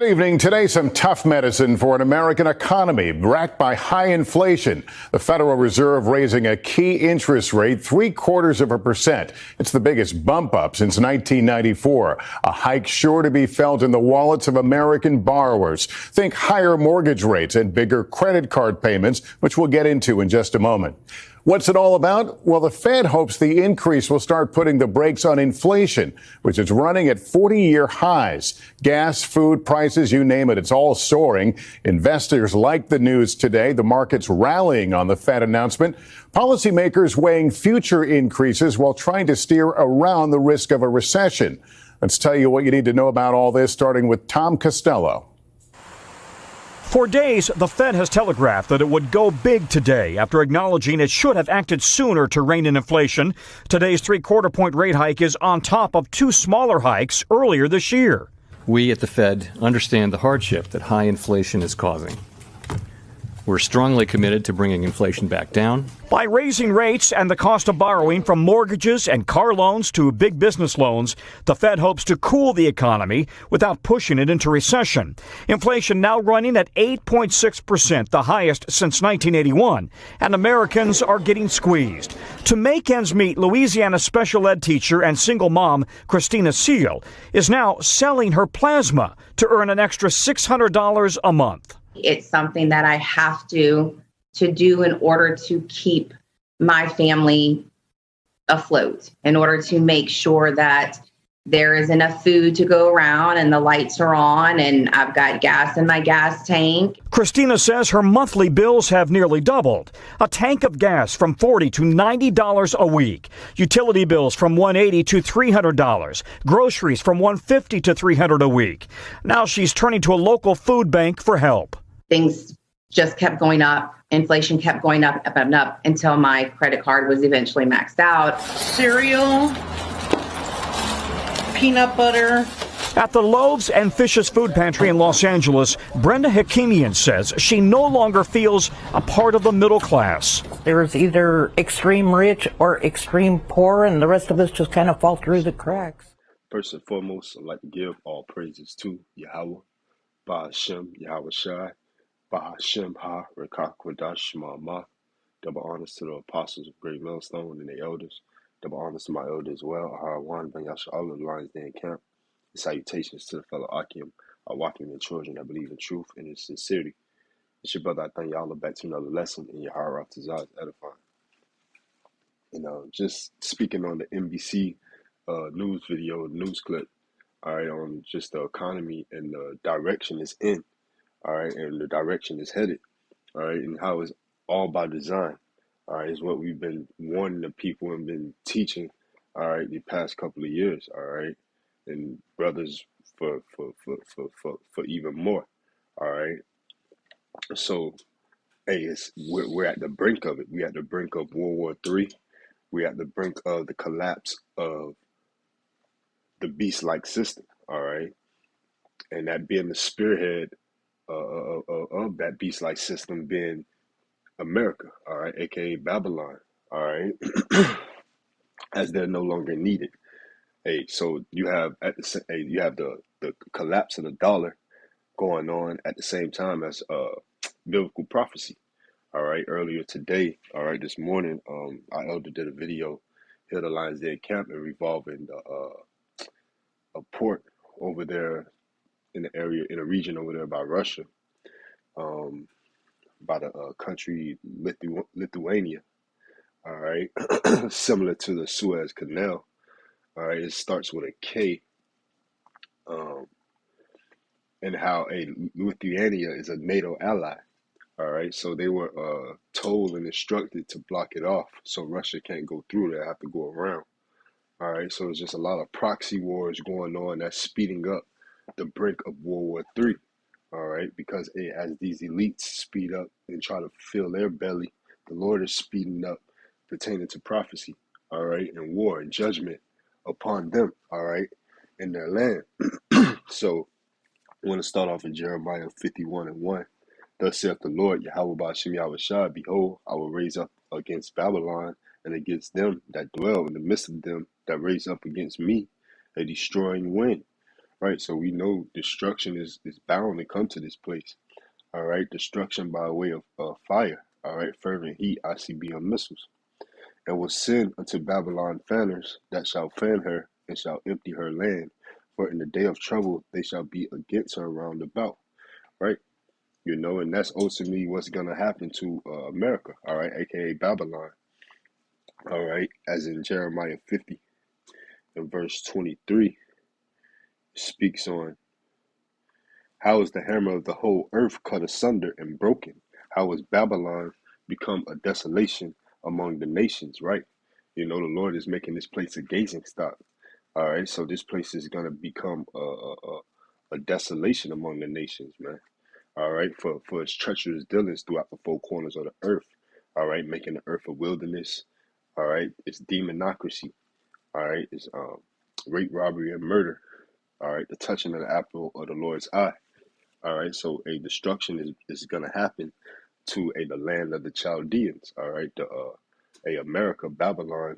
Good evening. Today, some tough medicine for an American economy racked by high inflation. The Federal Reserve raising a key interest rate 0.75%. It's the biggest bump up since 1994. A hike sure to be felt in the wallets of American borrowers. Think higher mortgage rates and bigger credit card payments, which we'll get into in just a moment. What's it all about? Well, the Fed hopes the increase will start putting the brakes on inflation, which is running at 40-year highs. Gas, food prices, you name it, it's all soaring. Investors like the news today. The market's rallying on the Fed announcement. Policymakers weighing future increases while trying to steer around the risk of a recession. Let's tell you what you need to know about all this, starting with Tom Costello. For days, the Fed has telegraphed that it would go big today after acknowledging it should have acted sooner to rein in inflation. Today's 0.75-point rate hike is on top of two smaller hikes earlier this year. We at the Fed understand the hardship that high inflation is causing. We're strongly committed to bringing inflation back down. By raising rates and the cost of borrowing from mortgages and car loans to big business loans, the Fed hopes to cool the economy without pushing it into recession. Inflation now running at 8.6%, the highest since 1981, and Americans are getting squeezed. To make ends meet, Louisiana special ed teacher and single mom Christina Seal is now selling her plasma to earn an extra $600 a month. It's something that I have to do in order to keep my family afloat, in order to make sure that there is enough food to go around and the lights are on and I've got gas in my gas tank. Christina says her monthly bills have nearly doubled. A tank of gas from $40 to $90 a week. Utility bills from $180 to $300. Groceries from $150 to $300 a week. Now she's turning to a local food bank for help. Things just kept going up. Inflation kept going up and up until my credit card was eventually maxed out. Cereal, peanut butter. At the Loaves and Fishes food pantry in Los Angeles, Brenda Hakimian says she no longer feels a part of the middle class. There's either extreme rich or extreme poor, and the rest of us just kind of fall through the cracks. First and foremost, I'd like to give all praises to Yahweh, Ba'ashem, Yahweh Shai, Ba'ashem Ha, Rekah Kodash Shema. Double honors to the apostles of Great Millstone and the elders. Double honors to my elder as well, Aharawan Ben Yasha'Allah, the Lions Den Camp. And salutations to the fellow Akim, Awakim and children that believe in truth and in sincerity. It's your brother, I thank y'all back to another lesson in your Hara Tazaz edifying. And just speaking on the NBC news video, news clip, all right, on just the economy and the direction it's in, all right, and the direction it's headed, all right, and how it's all by design, all right, is what we've been warning the people and been teaching, all right, the past couple of years, all right, and brothers for even more, all right. So, hey, we're at the brink of it. We're at the brink of World War III. We're at the brink of the collapse of the beast-like system, all right, and that being the spearhead of that beast-like system being America, all right, aka Babylon, all right, as they're no longer needed. Hey, so you have the collapse of the dollar going on at the same time as biblical prophecy. All right, earlier today, all right, this morning, our elder did a video here, the Lions Den Camp, and revolving a port over there in the area, in a region over there by Russia, by the country Lithuania. All right, similar to the Suez Canal. All right, it starts with a K, and how Lithuania is a NATO ally. All right, so they were told and instructed to block it off so Russia can't go through there, have to go around. All right, so there's just a lot of proxy wars going on that's speeding up the brink of World War III. All right, because as these elites speed up and try to fill their belly, the Lord is speeding up pertaining to prophecy, all right, and war and judgment upon them, all right, in their land. So I want to start off in Jeremiah 51:1. Thus saith the Lord, Yahweh Ba'ashem Yahweh Shai, behold, I will raise up against Babylon and against them that dwell in the midst of them that raise up against me a destroying wind, right? So we know destruction is bound to come to this place, all right? Destruction by way of fire, all right? Fervent heat, ICBM missiles. And will send unto Babylon fanners that shall fan her and shall empty her land. For in the day of trouble they shall be against her round about, right? You know, and that's ultimately what's going to happen to America, all right, aka Babylon, all right, as in Jeremiah 50 and verse 23 speaks on how is the hammer of the whole earth cut asunder and broken? How is Babylon become a desolation among the nations, right? You know, the Lord is making this place a gazing stock. All right, so this place is going to become a desolation among the nations, man. All right, for its treacherous dealings throughout the four corners of the earth. All right, making the earth a wilderness. All right, it's demonocracy. All right, it's rape, robbery, and murder. All right, the touching of the apple of the Lord's eye. All right, so a destruction is going to happen to the land of the Chaldeans. All right, a America, Babylon,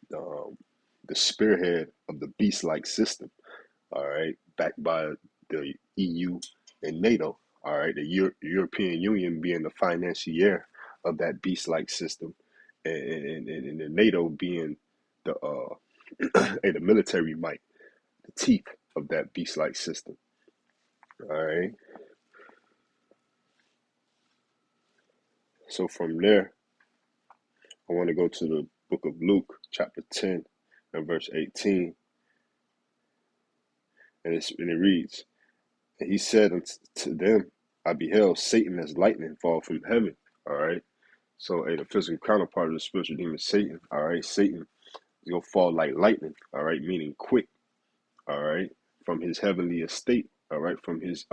the spearhead of the beast-like system. All right, backed by the EU and NATO. All right, the European Union being the financier of that beast-like system, and the NATO being the the military might, the teeth of that beast-like system. All right. So from there, I want to go to the book of Luke, chapter 10, and verse 18. And it reads, and he said unto them, I beheld Satan as lightning fall from heaven. All right. So the physical counterpart of the spiritual demon Satan. All right. Satan is going to fall like lightning. All right. Meaning quick. All right. From his heavenly estate. All right. From his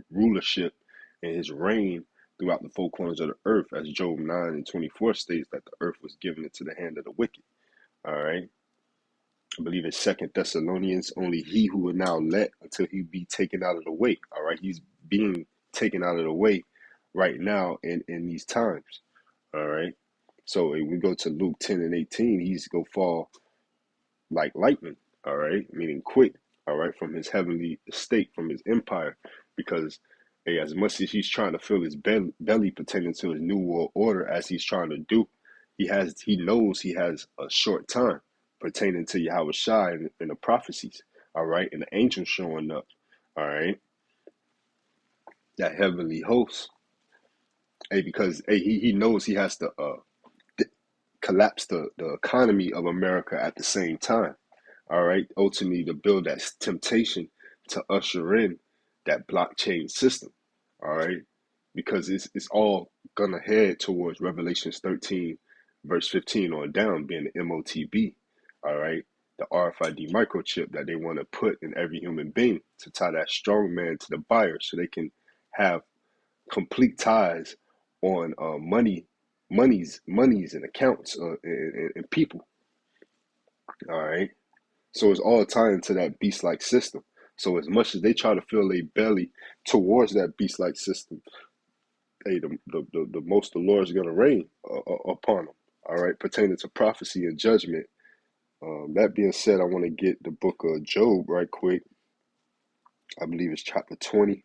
rulership and his reign throughout the four corners of the earth, as Job 9 and 24 states that the earth was given into the hand of the wicked. All right. I believe in 2 Thessalonians, only he who will now let until he be taken out of the way. All right. He's being taken out of the way right now in these times. All right. So if we go to Luke 10 and 18, he's going to fall like lightning. All right. Meaning quick. All right. From his heavenly estate, from his empire, because as much as he's trying to fill his belly pertaining to his new world order, as he's trying to do, he knows he has a short time pertaining to Yahweh Shai and the prophecies. All right, and the angels showing up. All right, that heavenly host. Because he knows he has to collapse the economy of America at the same time. All right, ultimately to build that temptation to usher in that blockchain system, all right, because it's all gonna head towards Revelations 13, verse 15 on down, being the MOTB, all right, the RFID microchip that they want to put in every human being to tie that strong man to the buyer, so they can have complete ties on monies and accounts and people, all right. So it's all tied into that beast-like system. So as much as they try to fill their belly towards that beast-like system, the most the Lord is going to reign upon them. All right, pertaining to prophecy and judgment. That being said, I want to get the book of Job right quick. I believe it's chapter 20.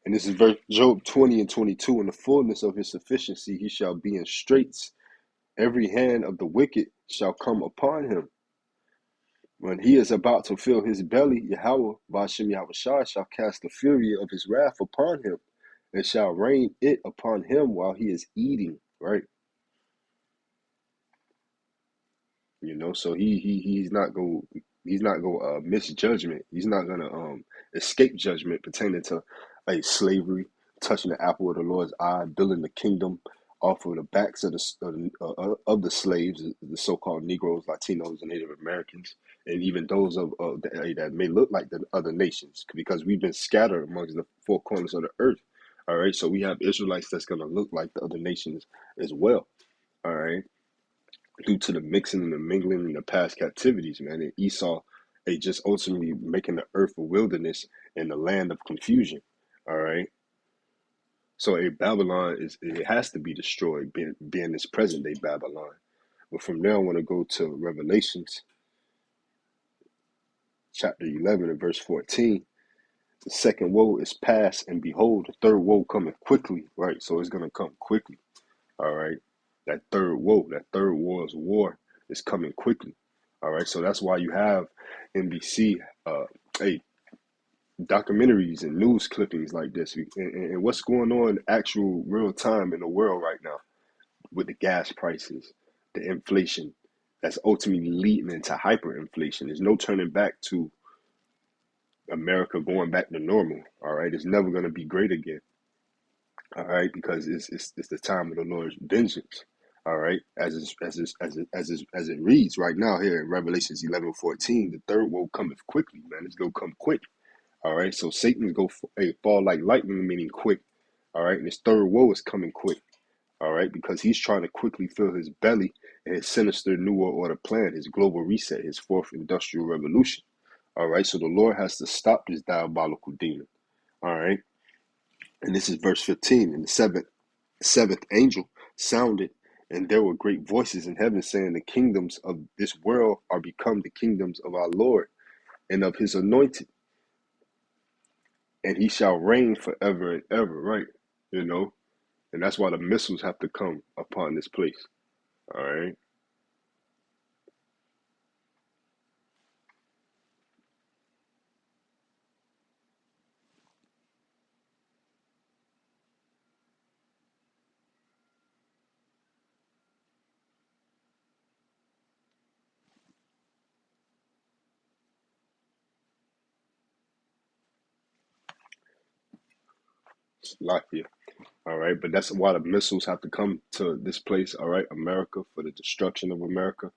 And this is verse Job 20 and 22. In the fullness of his sufficiency, he shall be in straits. Every hand of the wicked shall come upon him. When he is about to fill his belly, Yahweh, Ba'ashem Yahweh Shai, shall cast the fury of his wrath upon him, and shall rain it upon him while he is eating. Right? You know, so he's not going miss judgment. He's not gonna escape judgment pertaining to slavery, touching the apple of the Lord's eye, building the kingdom off of the backs of the slaves, the so-called Negroes, Latinos, and Native Americans, and even those that may look like the other nations, because we've been scattered amongst the four corners of the earth. All right, so we have Israelites that's gonna look like the other nations as well. All right. Due to the mixing and the mingling and the past captivities, man. And Esau just ultimately making the earth a wilderness and the land of confusion. All right. So Babylon it has to be destroyed, being this present day Babylon. But from there, I want to go to Revelations chapter 11 and verse 14. The second woe is past, and behold, the third woe cometh quickly, right? So it's going to come quickly, all right? That third woe, that third war's war is coming quickly, all right? So that's why you have NBC, hey, documentaries and news clippings like this, and what's going on actual real time in the world right now with the gas prices, the inflation that's ultimately leading into hyperinflation. There's no turning back to America going back to normal. All right, it's never going to be great again. All right, because it's the time of the Lord's vengeance. All right, as it reads right now here in Revelations 11:14, the third woe cometh quickly, man. It's gonna come quick. All right, so Satan's go fall like lightning, meaning quick. All right, and his third woe is coming quick. All right, because he's trying to quickly fill his belly and his sinister New World Order plan, his global reset, his fourth industrial revolution. All right, so the Lord has to stop this diabolical demon. All right, and this is verse 15. And the seventh angel sounded, and there were great voices in heaven saying, the kingdoms of this world are become the kingdoms of our Lord and of his anointed, and he shall reign forever and ever. Right, you know, and that's why the missiles have to come upon this place. All right. Latvia. All right, but that's why the missiles have to come to this place, all right, America, for the destruction of America,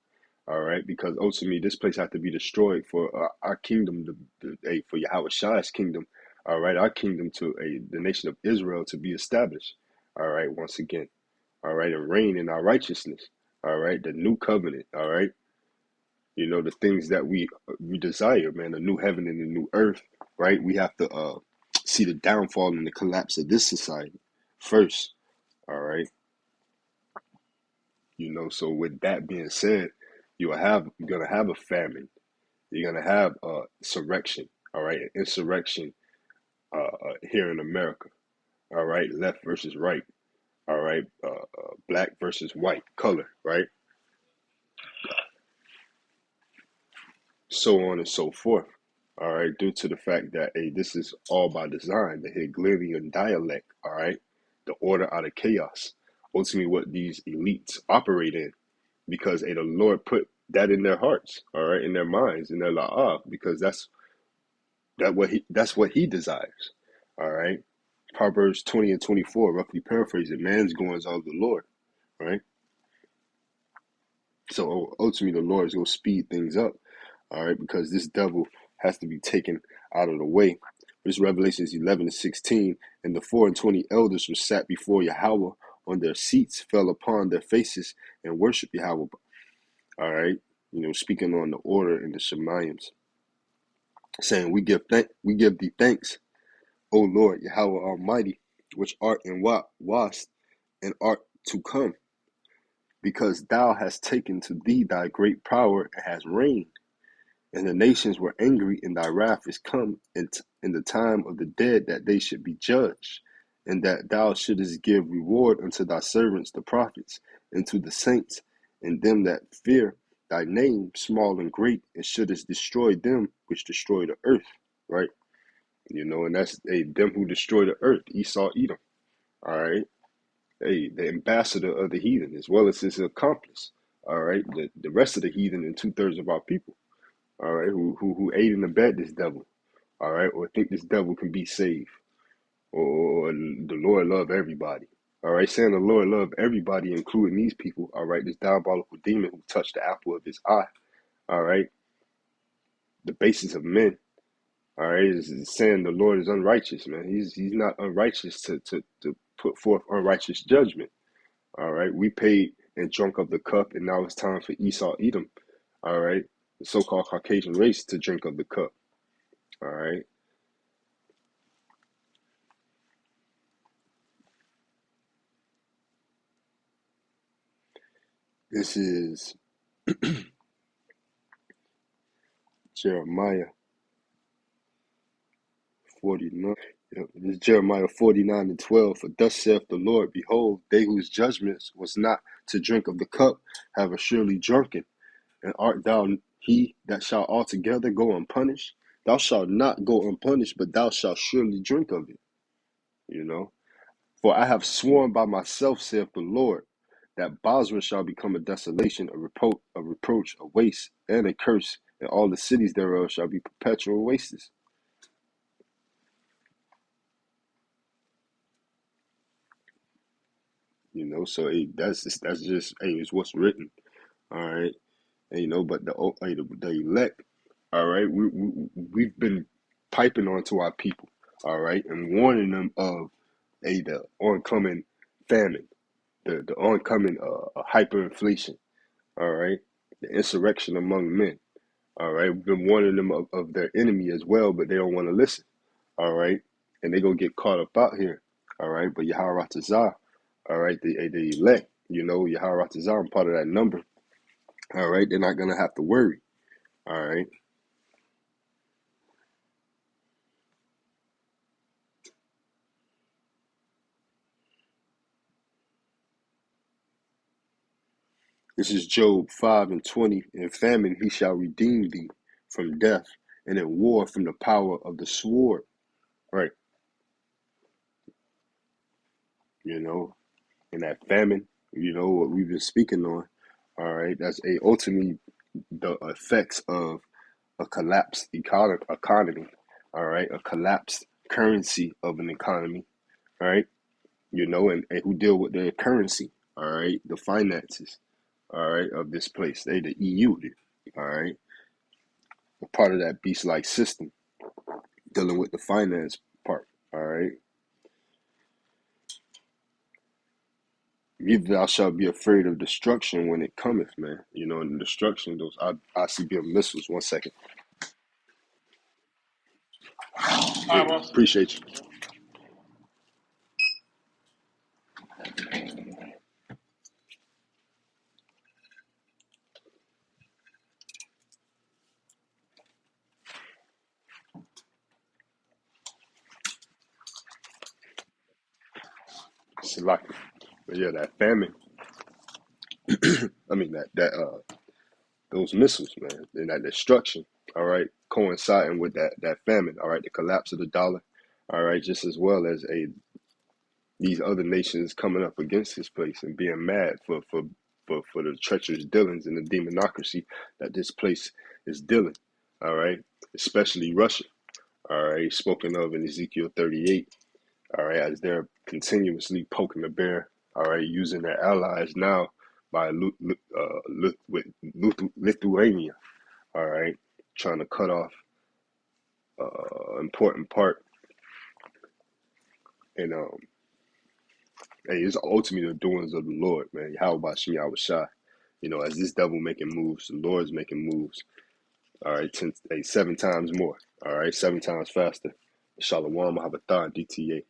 all right, because ultimately this place has to be destroyed for our kingdom, for Yahweh Shai's kingdom, all right, our kingdom to the nation of Israel to be established, all right, once again, all right, and reign in our righteousness, all right, the new covenant, all right, you know, the things that we desire, man, the new heaven and the new earth, right, we have to see the downfall and the collapse of this society first. All right. You know, so with that being said, you're gonna have a famine. You're gonna have insurrection. All right, insurrection here in America. All right, left versus right. All right, black versus white color. Right, so on and so forth. All right, due to the fact that this is all by design, the Hegelian dialect. All right, the order out of chaos. Ultimately, what these elites operate in, because the Lord put that in their hearts, all right, in their minds, and they're like, because that's what he desires, all right. Proverbs 20 and 24, roughly paraphrasing, man's goings are of the Lord, right? So ultimately, the Lord is going to speed things up, all right, because this devil has to be taken out of the way. This Revelations 11 and 16, and the 24 elders were sat before Yahweh on their seats, fell upon their faces, and worship Yahweh. All right, you know, speaking on the order in the Shemaims, saying, we give thee thanks, O Lord Yahweh Almighty, which art and wast and art to come, because thou hast taken to thee thy great power and hast reigned, and the nations were angry, and thy wrath is come in the time of the dead, that they should be judged, and that thou shouldest give reward unto thy servants the prophets, and to the saints, and them that fear thy name, small and great, and shouldest destroy them which destroy the earth, right? You know, and that's them who destroy the earth, Esau, Edom, all right? The ambassador of the heathen, as well as his accomplice, all right? The rest of the heathen and 2/3 of our people, all right, who aid and abet this devil, all right, or think this devil can be saved, or the Lord love everybody, all right, saying the Lord love everybody, including these people, all right, this diabolical demon who touched the apple of his eye, all right, the basis of men, all right, is saying the Lord is unrighteous, man. He's not unrighteous to put forth unrighteous judgment, all right. We paid and drunk of the cup, and now it's time for Esau, Edom, all right. the so-called Caucasian race to drink of the cup. All right. This is Jeremiah 49. This is Jeremiah 49:12. For thus saith the Lord, behold, they whose judgments was not to drink of the cup have assuredly drunken. And art thou he that shall altogether go unpunished? Thou shalt not go unpunished, but thou shalt surely drink of it. You know, for I have sworn by myself, saith the Lord, that Basra shall become a desolation, a reproach, a waste, and a curse, and all the cities thereof shall be perpetual wastes. You know, so hey, that's just hey, it's what's written. All right, and, you know, but the elect, all right, we've been piping onto our people, all right, and warning them of the oncoming famine, the oncoming hyperinflation, all right, the insurrection among men, all right. We've been warning them of their enemy as well, but they don't want to listen, all right, and they gonna get caught up out here, all right. But Yahweh Ratazah, all right, the elect, you know, Yahweh Ratazah, I'm part of that number, all right. They're not gonna have to worry, all right. This is Job 5:20. In famine he shall redeem thee from death, and in war from the power of the sword. Right. You know, in that famine, you know, what we've been speaking on. All right. That's ultimately the effects of a collapsed economy. All right. A collapsed currency of an economy. All right. You know, and who deal with their currency. All right. The finances. All right. Of this place. The EU. All right. A part of that beast-like system dealing with the finance part. All right. Neither thou shalt be afraid of destruction when it cometh, man. You know, and the destruction, those ICBM missiles. 1 second. Yeah, appreciate you. Salaki. But yeah, that famine. I mean that those missiles, man, and that destruction. All right, coinciding with that famine. All right, the collapse of the dollar. All right, just as well as these other nations coming up against this place and being mad for the treacherous dealings and the demonocracy that this place is dealing. All right, especially Russia. All right, spoken of in Ezekiel 38. All right, as they're continuously poking the bear. All right, using their allies now by with Lithuania. All right, trying to cut off important part and hey, it's ultimately the doings of the Lord, man. How about Shemi Awashai? You know, as this devil making moves, the Lord's making moves. All right, 7 times more. All right, 7 times faster. Shalom, Mahabatha, DTA.